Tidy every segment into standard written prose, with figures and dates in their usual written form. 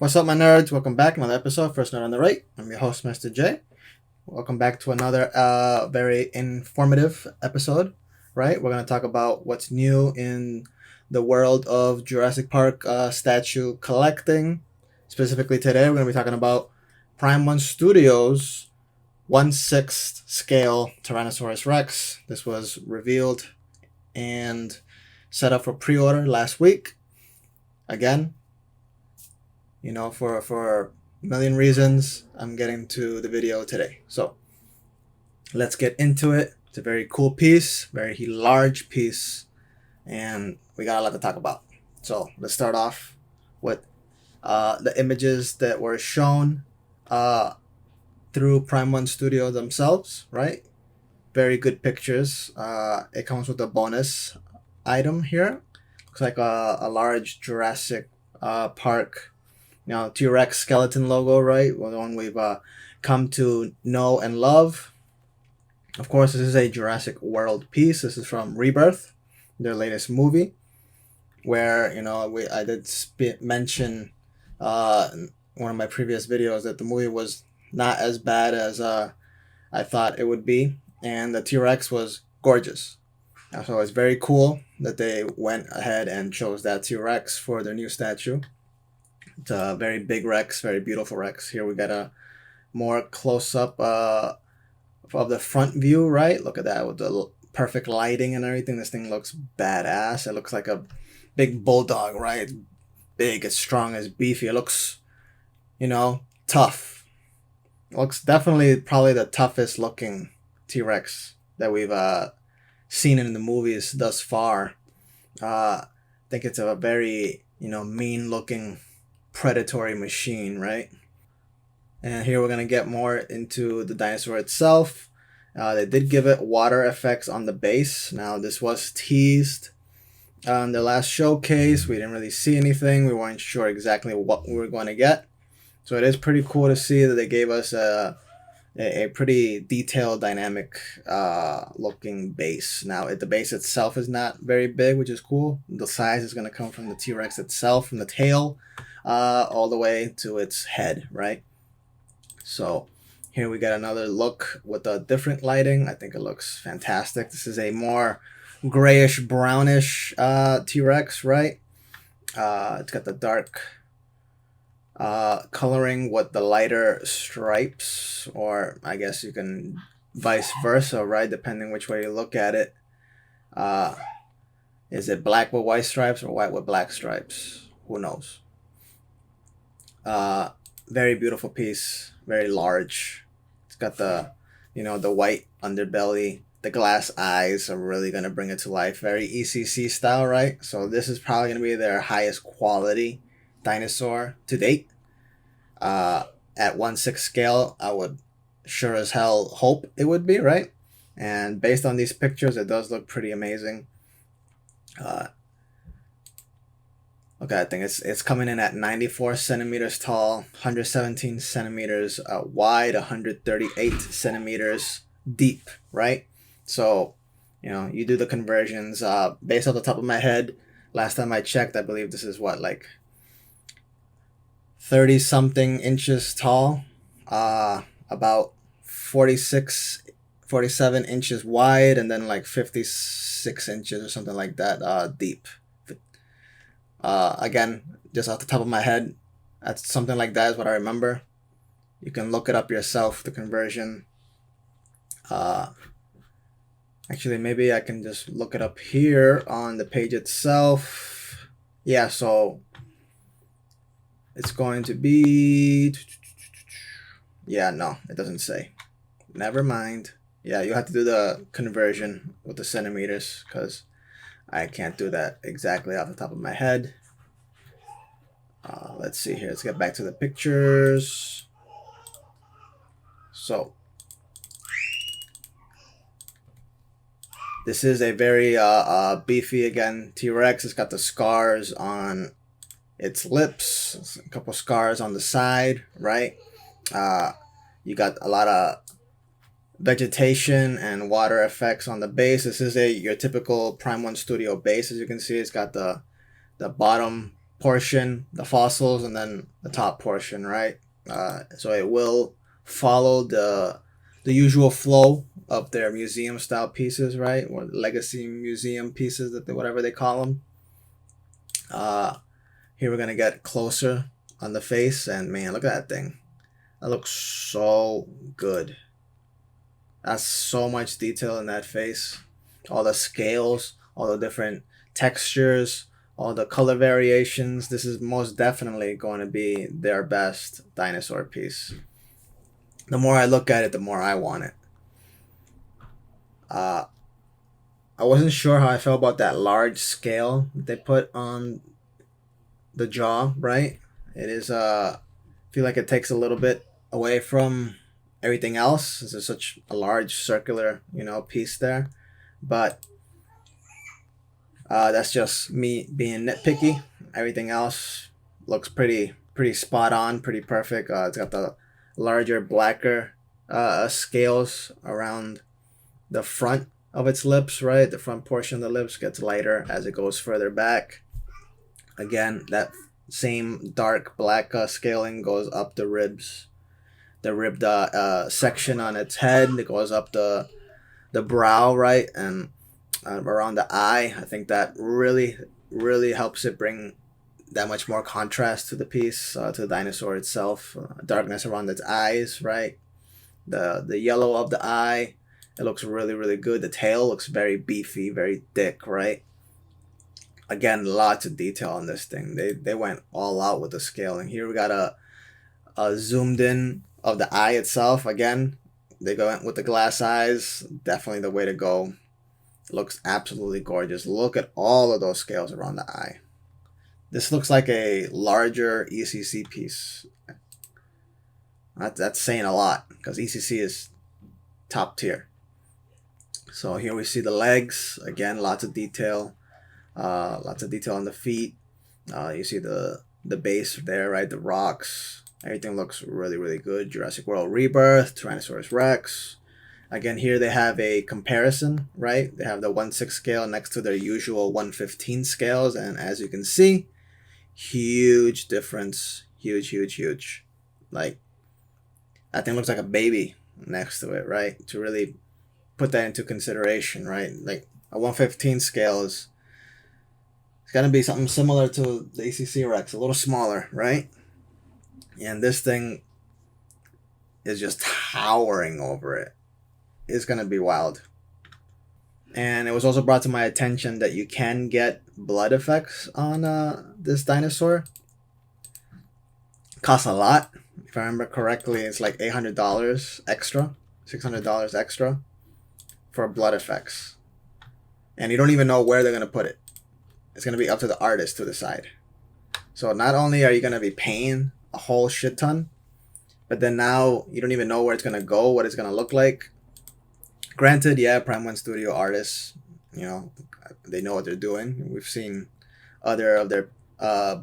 What's up, my nerds? Welcome back. Another episode. First Nerd on the Right. I'm your host, Mr. J. Welcome back to another very informative episode. Right? We're going to talk about what's new in the world of Jurassic Park statue collecting. Specifically today, we're going to be talking about Prime 1 Studios 1/6 scale Tyrannosaurus Rex. This was revealed and set up for pre-order last week. Again, for a million reasons, I'm getting to the video today. So let's get into it. It's a very cool piece, very large piece, and we got a lot to talk about. So let's start off with the images that were shown through Prime 1 Studio themselves, right? Very good pictures. It comes with a bonus item here. Looks like a large Jurassic Park T-Rex skeleton logo, right? Well, the one we've come to know and love. Of course, this is a Jurassic World piece. This is from Rebirth, their latest movie, where I did mention in one of my previous videos that the movie was not as bad as I thought it would be, and the T-Rex was gorgeous. So it's very cool that they went ahead and chose that T-Rex for their new statue. It's a very big Rex, very beautiful Rex. Here we got a more close-up of the front view, right? Look at that with the perfect lighting and everything. This thing looks badass. It looks like a big bulldog, right? It's big, it's strong, it's beefy. It looks, tough. It looks definitely probably the toughest looking T-Rex that we've seen in the movies thus far. I think it's a very, mean-looking predatory machine, right? And here we're going to get more into the dinosaur itself. They did give it water effects on the base. Now, this was teased on the last showcase. We didn't really see anything. We weren't sure exactly what we were going to get. So it is pretty cool to see that they gave us a pretty detailed, dynamic looking base. Now, the base itself is not very big, which is cool. The size is going to come from the T-Rex itself, from the tail all the way to its head, right? So here we got another look with a different lighting. I think it looks fantastic. This is a more grayish brownish T-Rex, right? It's got the dark coloring with the lighter stripes, or I guess you can vice versa, right? Depending which way you look at it. Is it black with white stripes or white with black stripes? Who knows? Very beautiful piece, very large. It's got the white underbelly. The glass eyes are really going to bring it to life. Very ECC style, right? So this is probably going to be their highest quality dinosaur to date. At 1/6 scale, I would sure as hell hope it would be, right? And based on these pictures, it does look pretty amazing. Okay, I think it's coming in at 94 centimeters tall, 117 centimeters wide, 138 centimeters deep, right? So, you do the conversions. Based off the top of my head, last time I checked, I believe this is like 30 something inches tall, about 47 inches wide, and then like 56 inches or something like that deep. Again, just off the top of my head, that's something like that is what I remember. You can look it up yourself, the conversion. Actually, maybe I can just look it up here on the page itself. Yeah, so it's going to be... Yeah, no, it doesn't say. Never mind. Yeah, you have to do the conversion with the centimeters, because I can't do that exactly off the top of my head. Let's see here. Let's get back to the pictures. So this is a very beefy, again, T-Rex. It's got the scars on its lips, a couple scars on the side, right? You got a lot of vegetation and water effects on the base. This is your typical Prime 1 Studio base. As you can see, it's got the bottom portion, the fossils, and then the top portion, right? So it will follow the usual flow of their museum style pieces, right? Or legacy museum pieces, that whatever they call them. Here we're gonna get closer on the face, and man, look at that thing. That looks so good. That's so much detail in that face. All the scales, all the different textures, all the color variations. This is most definitely going to be their best dinosaur piece. The more I look at it, the more I want it. I wasn't sure how I felt about that large scale that they put on the jaw, right? It is, I feel like it takes a little bit away from everything else. This is such a large circular, piece there. But that's just me being nitpicky. Everything else looks pretty spot on, pretty perfect. It's got the larger, blacker scales around the front of its lips, right? The front portion of the lips gets lighter as it goes further back. Again, that same dark black scaling goes up the ribs. The ribbed section on its head, it goes up the brow, right? And around the eye. I think that really helps it bring that much more contrast to the piece, to the dinosaur itself. Darkness around its eyes, right? The yellow of the eye, it looks really good. The tail looks very beefy, very thick, right? Again, lots of detail on this thing. They went all out with the scaling. Here we got a zoomed in of the eye itself. Again, they go with the glass eyes. Definitely the way to go. Looks absolutely gorgeous. Look at all of those scales around the eye. This looks like a larger ECC piece. That's saying a lot, because ECC is top tier. So here we see the legs. Again, lots of detail. Lots of detail on the feet. You see the base there, right? The rocks. Everything looks really good. Jurassic World Rebirth, Tyrannosaurus Rex. Again, here they have a comparison, right? They have the 1/6 scale next to their usual 1/15 scales. And as you can see, huge difference. Huge. Like, that thing looks like a baby next to it, right? To really put that into consideration, right? Like, a 1/15 scale is going to be something similar to the ECC Rex, a little smaller, right? And this thing is just towering over it. It's going to be wild. And it was also brought to my attention that you can get blood effects on this dinosaur. Costs a lot. If I remember correctly, it's like $800 extra, $600 extra for blood effects. And you don't even know where they're going to put it. It's going to be up to the artist to decide. So not only are you going to be paying a whole shit ton, but then now you don't even know where it's going to go, what it's going to look like. Granted, yeah, Prime 1 Studio artists, they know what they're doing. We've seen other of their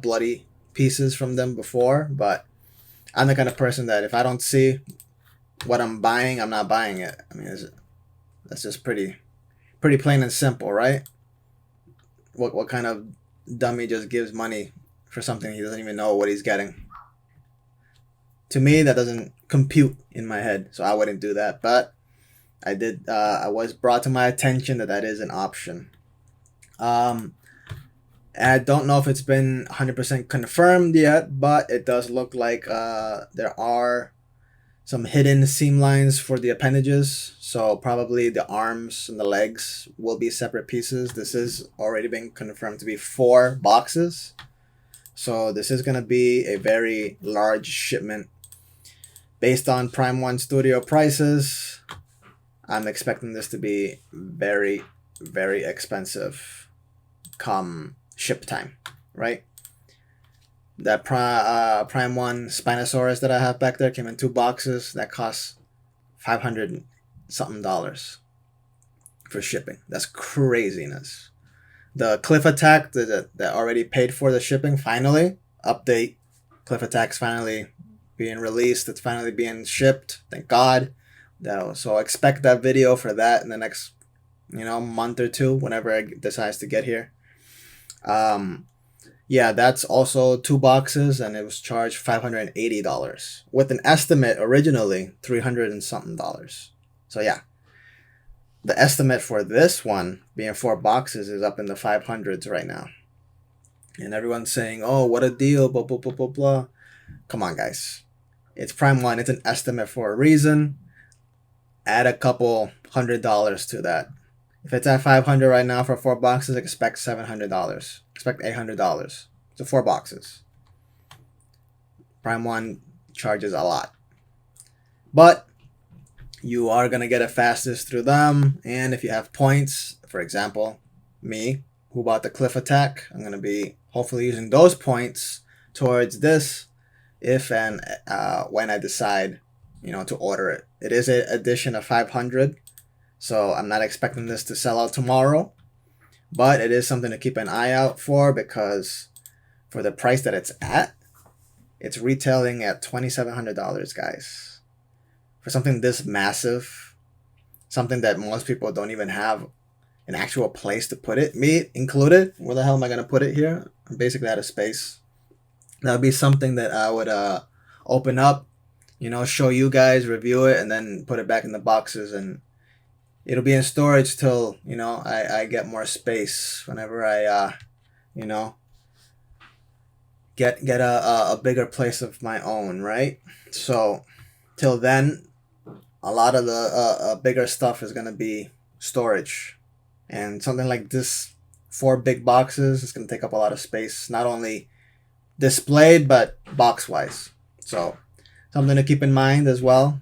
bloody pieces from them before, but I'm the kind of person that if I don't see what I'm buying, I'm not buying it. I mean, that's just pretty plain and simple, right? What kind of dummy just gives money for something he doesn't even know what he's getting? To me, that doesn't compute in my head, so I wouldn't do that. But I did. I was brought to my attention that is an option. And I don't know if it's been 100% confirmed yet, but it does look like there are some hidden seam lines for the appendages. So probably the arms and the legs will be separate pieces. This is already been confirmed to be 4 boxes. So this is going to be a very large shipment. Based on Prime 1 Studio prices, I'm expecting this to be very expensive come ship time, right? That Prime 1 Spinosaurus that I have back there came in 2 boxes. That costs $500 something for shipping. That's craziness. The Cliff Attack that already paid for the shipping, finally, update. Cliff Attack's finally being released. It's finally being shipped. Thank God. So expect that video for that in the next, month or two, whenever it decides to get here. Yeah, that's also 2 boxes, and it was charged $580 with an estimate originally 300 and something dollars. So yeah, the estimate for this one being 4 boxes is up in the 500s right now. And everyone's saying, "Oh, what a deal!" Blah blah blah blah blah. Come on, guys. It's Prime One. It's an estimate for a reason. Add a couple $100 to that. If it's at 500 right now for 4 boxes, expect $700. Expect $800. So 4 boxes. Prime One charges a lot, but you are gonna get it fastest through them. And if you have points, for example, me who bought the Cliff Attack, I'm gonna be hopefully using those points towards this if and when I decide, to order it. It is an edition of 500, so I'm not expecting this to sell out tomorrow, but it is something to keep an eye out for, because for the price that it's at, it's retailing at $2,700, guys. For something this massive, something that most people don't even have an actual place to put it, me included. Where the hell am I going to put it here? I'm basically out of space. That would be something that I would open up, show you guys, review it, and then put it back in the boxes, and it'll be in storage till I get more space. Whenever I get a bigger place of my own, right? So till then, a lot of the bigger stuff is gonna be storage, and something like this, 4 big boxes, is gonna take up a lot of space, not only displayed but box wise. So something to keep in mind as well.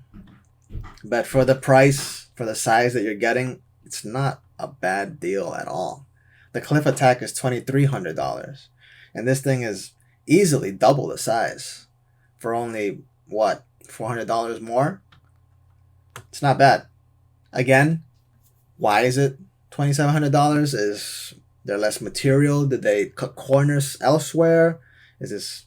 But for the price, for the size that you're getting, it's not a bad deal at all. The Cliff Attack is $2,300, and this thing is easily double the size for only what, $400 more. It's not bad. Again, why is it $2,700? Is there less material? Did they cut corners elsewhere? Is this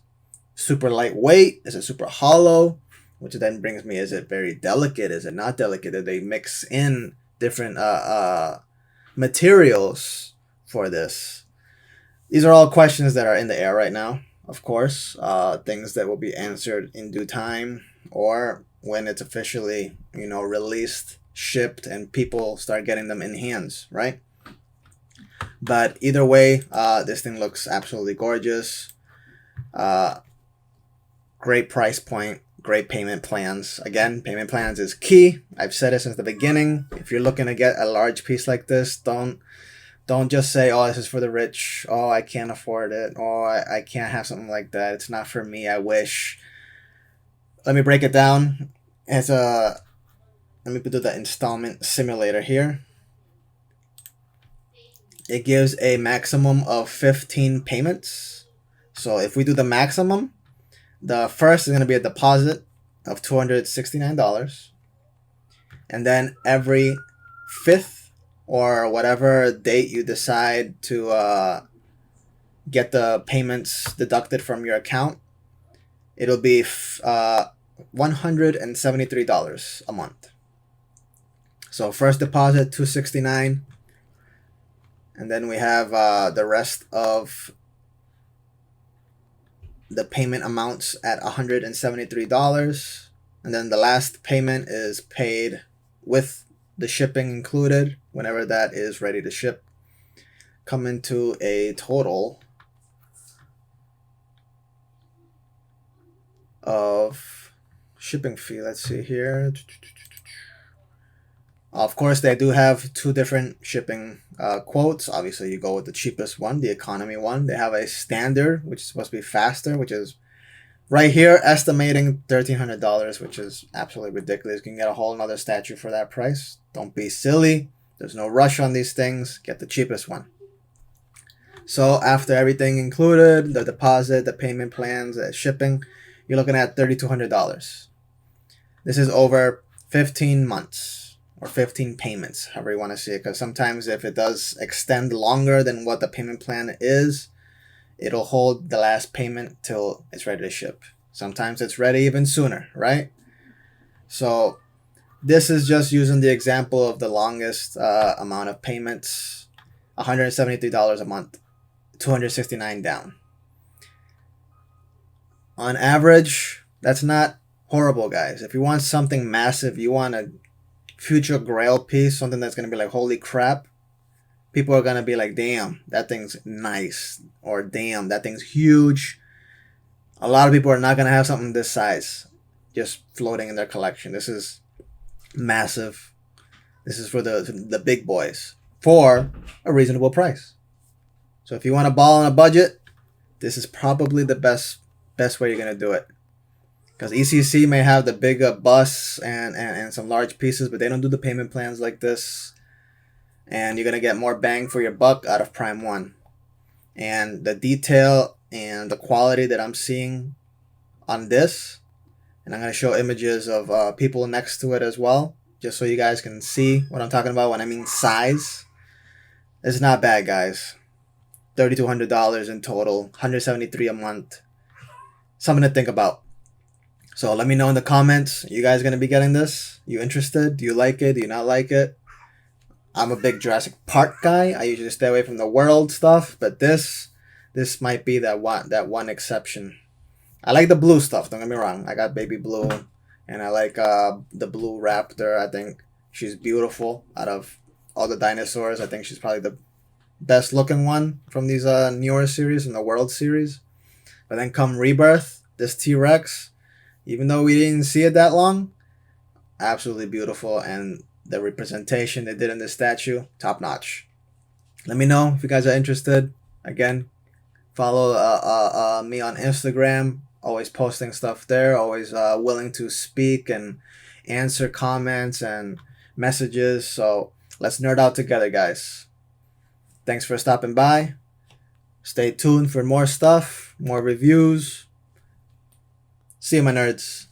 super lightweight? Is it super hollow? Which then brings me, is it very delicate? Is it not delicate? Did they mix in different materials for this? These are all questions that are in the air right now, of course. Things that will be answered in due time, or when it's officially, released, shipped, and people start getting them in hands, right? But either way, this thing looks absolutely gorgeous. Great price point, great payment plans. Again, payment plans is key. I've said it since the beginning. If you're looking to get a large piece like this, don't just say, "Oh, this is for the rich. Oh, I can't afford it. Oh, I can't have something like that. It's not for me. I wish." Let me break it down. Let me do the installment simulator here. It gives a maximum of 15 payments. So if we do the maximum, the first is going to be a deposit of $269. And then every 5th or whatever date you decide to get the payments deducted from your account, it'll be $173 a month. So first deposit $269, and then we have the rest of the payment amounts at $173, and then the last payment is paid with the shipping included whenever that is ready to ship, coming to a total of shipping fee. Let's see here. Of course, they do have 2 different shipping quotes. Obviously, you go with the cheapest one, the economy one. They have a standard, which is supposed to be faster, which is right here estimating $1,300, which is absolutely ridiculous. You can get a whole nother statue for that price. Don't be silly. There's no rush on these things. Get the cheapest one. So after everything included, the deposit, the payment plans, the shipping, you're looking at $3,200. This is over 15 months. Or 15 payments, however you want to see it. Because sometimes if it does extend longer than what the payment plan is, it'll hold the last payment till it's ready to ship. Sometimes it's ready even sooner, right? So this is just using the example of the longest amount of payments. $173 a month, $269 down. On average, that's not horrible, guys. If you want something massive, you want a future grail piece, something that's gonna be like, holy crap, people are gonna be like, damn, that thing's nice, or damn, that thing's huge. A lot of people are not gonna have something this size just floating in their collection. This is massive. This is for the big boys for a reasonable price. So if you want to ball on a budget, this is probably the best way you're gonna do it. Because ECC may have the bigger bus and some large pieces, but they don't do the payment plans like this. And you're gonna get more bang for your buck out of Prime 1. And the detail and the quality that I'm seeing on this, and I'm gonna show images of people next to it as well, just so you guys can see what I'm talking about when I mean size. It's not bad, guys. $3,200 in total, $173 a month. Something to think about. So let me know in the comments. You guys gonna be getting this? You interested? Do you like it? Do you not like it? I'm a big Jurassic Park guy. I usually stay away from the world stuff, but this might be that one exception. I like the blue stuff. Don't get me wrong. I got baby blue, and I like the blue raptor. I think she's beautiful. Out of all the dinosaurs, I think she's probably the best looking one from these newer series in the World series. But then come Rebirth, this T-Rex, even though we didn't see it that long, absolutely beautiful, and the representation they did in this statue, top notch. Let me know if you guys are interested. Again, follow me on Instagram. Always posting stuff there. Always willing to speak and answer comments and messages. So let's nerd out together, guys. Thanks for stopping by. Stay tuned for more stuff, more reviews. See you, my nerds.